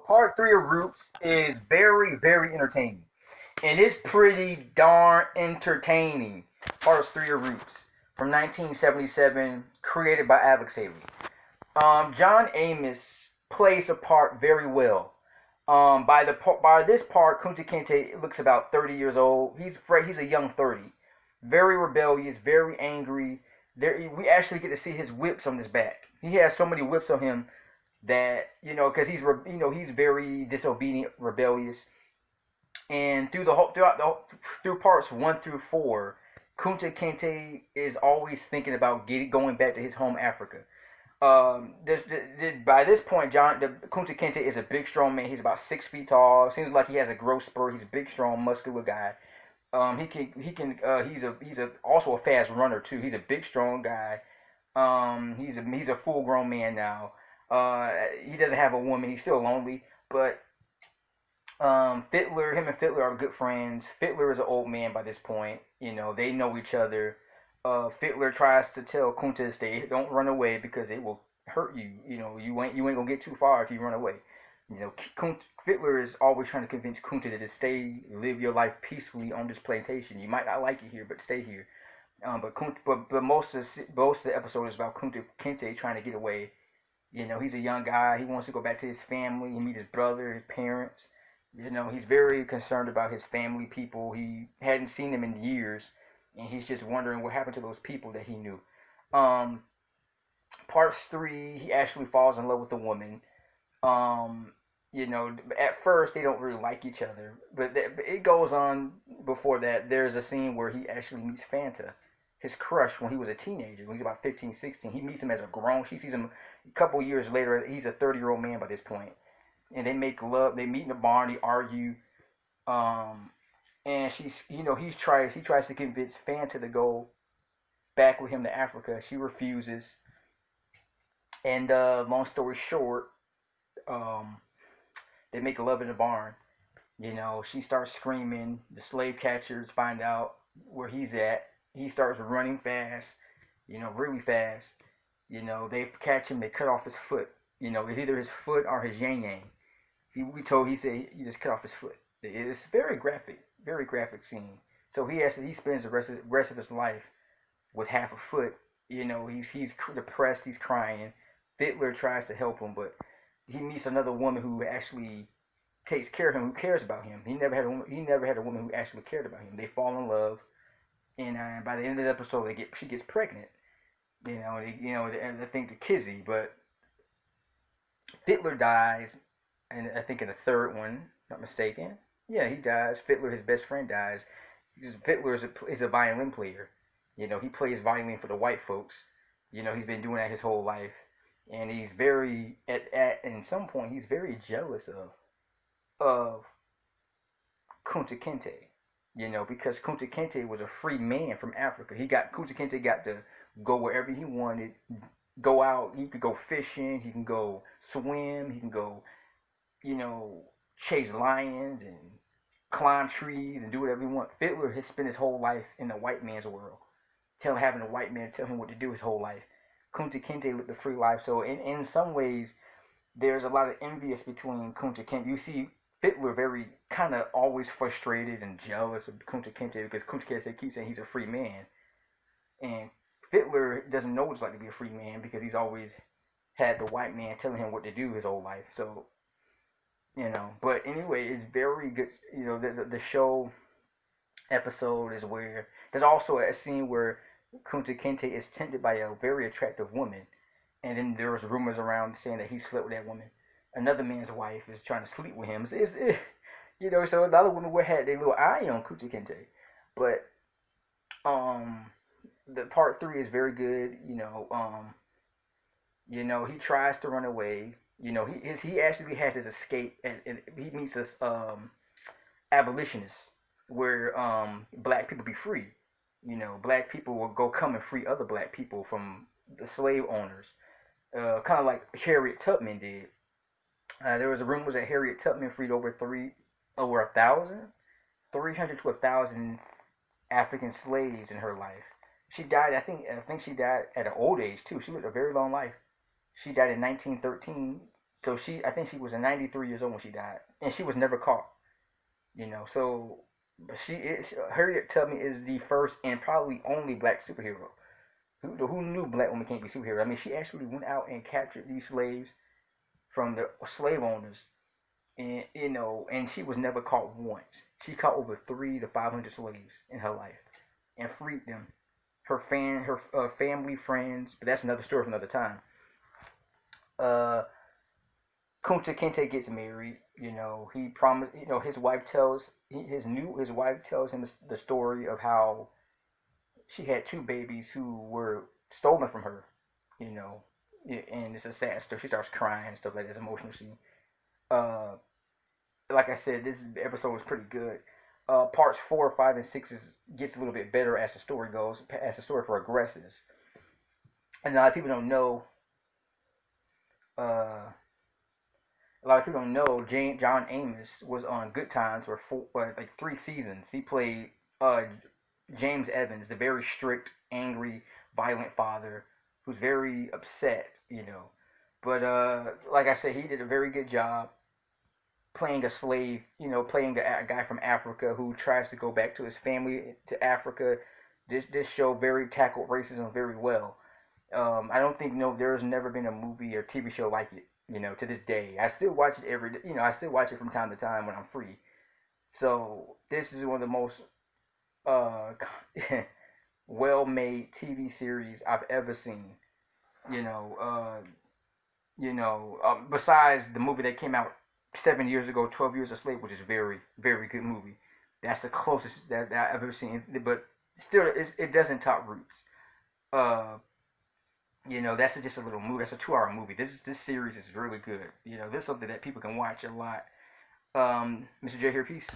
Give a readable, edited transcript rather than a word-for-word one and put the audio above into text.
Part three of Roots is very, very entertaining. And it's pretty darn entertaining. Part three of Roots from 1977, created by Alex Haley. John Amos plays a part very well. By this part, Kunta Kinte looks about 30 years old. He's a young 30, very rebellious, very angry. We actually get to see his whips on his back. He has so many whips on him that because he's very disobedient, rebellious, and through parts 1 through 4, Kunta Kinte is always thinking about going back to his home Africa. By this point, Kunta Kinte is a big, strong man. He's about 6 feet tall. Seems like he has a growth spurt. He's a big, strong, muscular guy. He's also a fast runner too. He's a big, strong guy. He's a full grown man now. He doesn't have a woman. He's still lonely, but him and Fiddler are good friends. Fiddler is an old man by this point. They know each other. Fiddler tries to tell Kunta to stay, don't run away because it will hurt you. You ain't gonna get too far if you run away. Fiddler is always trying to convince Kunta to just stay, live your life peacefully on this plantation. You might not like it here, but stay here. But most of the episode is about Kunta Kinte trying to get away. He's a young guy. He wants to go back to his family and meet his brother, his parents. He's very concerned about his family people. He hadn't seen them in years, and he's just wondering what happened to those people that he knew. Um, Part three, he actually falls in love with a woman. Um, at first they don't really like each other, but it goes on. Before that, there's a scene where he actually meets Fanta, his crush when he was a teenager, when he's about 15, 16. He meets him as a grown. She sees him a couple years later. He's a 30-year-old man by this point, and they make love. They meet in the barn. They argue. Um, and he tries to convince Fanta to go back with him to Africa. She refuses. And long story short, um, they make love in the barn. She starts screaming. The slave catchers find out where he's at. He starts running fast, really fast. They catch him. They cut off his foot. It's either his foot or his yang yang. He said he just cut off his foot. It's very graphic scene. So he spends rest of his life with half a foot. He's depressed. He's crying. Fiddler tries to help him, but he meets another woman who actually takes care of him, who cares about him. He never had a woman who actually cared about him. They fall in love, and by the end of the episode, she gets pregnant. They think to Kizzy, but Fiddler dies, and I think in the third one, not mistaken, yeah, he dies. Fiddler, his best friend, dies. Fiddler is a violin player. He plays violin for the white folks. He's been doing that his whole life, and he's very in some point he's very jealous of Kunta Kinte. Because Kunta Kinte was a free man from Africa. Kunta Kinte got to go wherever he wanted, go out. He could go fishing. He can go swim. He can go, you know, chase lions and climb trees and do whatever he wants. Fiddler has spent his whole life in the white man's world, having a white man tell him what to do his whole life. Kunta Kinte lived a free life. So in some ways, there's a lot of envious between Kunta Kinte. You see Fiddler very kind of always frustrated and jealous of Kunta Kinte because Kunta Kinte keeps saying he's a free man, and Fiddler doesn't know what it's like to be a free man because he's always had the white man telling him what to do his whole life. So but anyway, it's very good. The show episode is where there's also a scene where Kunta Kinte is tempted by a very attractive woman, and then there's rumors around saying that he slept with that woman. Another man's wife is trying to sleep with him. So so a lot of women would have their little eye on Kunta Kinte, but um, the part three is very good. He tries to run away. He actually has his escape, and he meets this abolitionist where black people be free. Black people will go come and free other black people from the slave owners, kind of like Harriet Tubman did. There was a rumor that Harriet Tubman freed over 300 to 1,000 African slaves in her life. She died. I think she died at an old age too. She lived a very long life. She died in 1913, So I think she was 93 years old when she died, and she was never caught. So but Harriet Tubman is the first and probably only black superhero. Who knew black women can't be superheroes? I mean, she actually went out and captured these slaves from the slave owners, and and she was never caught once. She caught over 300 to 500 slaves in her life and freed them. Her family, friends, but that's another story for another time. Uh, Kunta Kinte gets married. He promised. His wife tells him the story of how she had two babies who were stolen from her. You know, and it's a sad story. She starts crying and stuff like this, emotional scene. Uh, like I said, this episode was pretty good. Parts 4, 5, and 6 gets a little bit better as the story goes, as the story progresses. And a lot of people don't know. Uh, a lot of people don't know. John Amos was on Good Times for like 3 seasons. He played James Evans, the very strict, angry, violent father who's very upset. But like I said, he did a very good job playing a slave, playing a guy from Africa who tries to go back to his family to Africa. This show very tackled racism very well. I don't think there's never been a movie or TV show like it. To this day, I still watch it every. I still watch it from time to time when I'm free. So this is one of the most uh, well-made TV series I've ever seen. You know, besides the movie that came out 7 years ago, 12 Years a Slave, which is a very, very good movie. That's the closest that I've ever seen. But still, it doesn't top Roots. Uh, that's just a little movie. That's a 2-hour movie. This series is really good. This is something that people can watch a lot. Mr. J here, peace.